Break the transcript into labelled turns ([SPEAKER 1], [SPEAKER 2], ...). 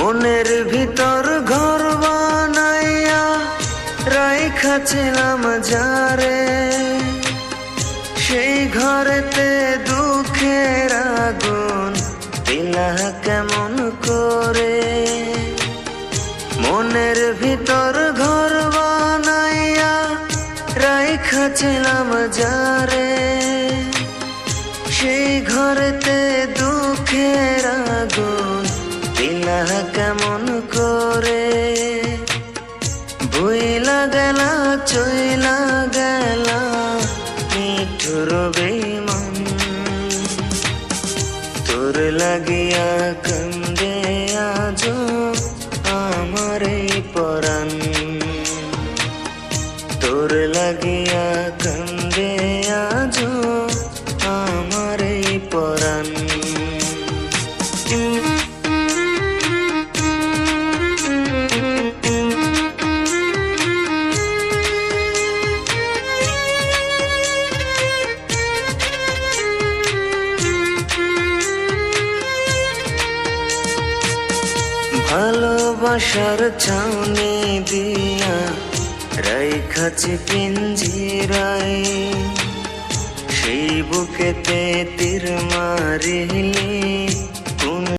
[SPEAKER 1] মনের ভিতর ঘর বানাইয়া রাইখাছিলাম যারে, সেই ঘরেতে দুঃখের আগুন দিলা কেমন করে। মনের ভিতর ঘর বানাইয়া রাইখাছিলাম যারে, সেই ঘরেতে দুঃখের আগুন দিলা কেমন করে। ভুইলা গেলা চইলা গেলা নিঠুর বেঈমান, তোর লাগিয়া কান্দে আজো আমার এই পরাণ, তোর লাগিয়া কান্দে আজো আমার এই পরাণ। ভালোবাসার ছাউনি দিয়া রাইখাছি পিঞ্জিরায়, সেই বুকেতে তীর মারিলি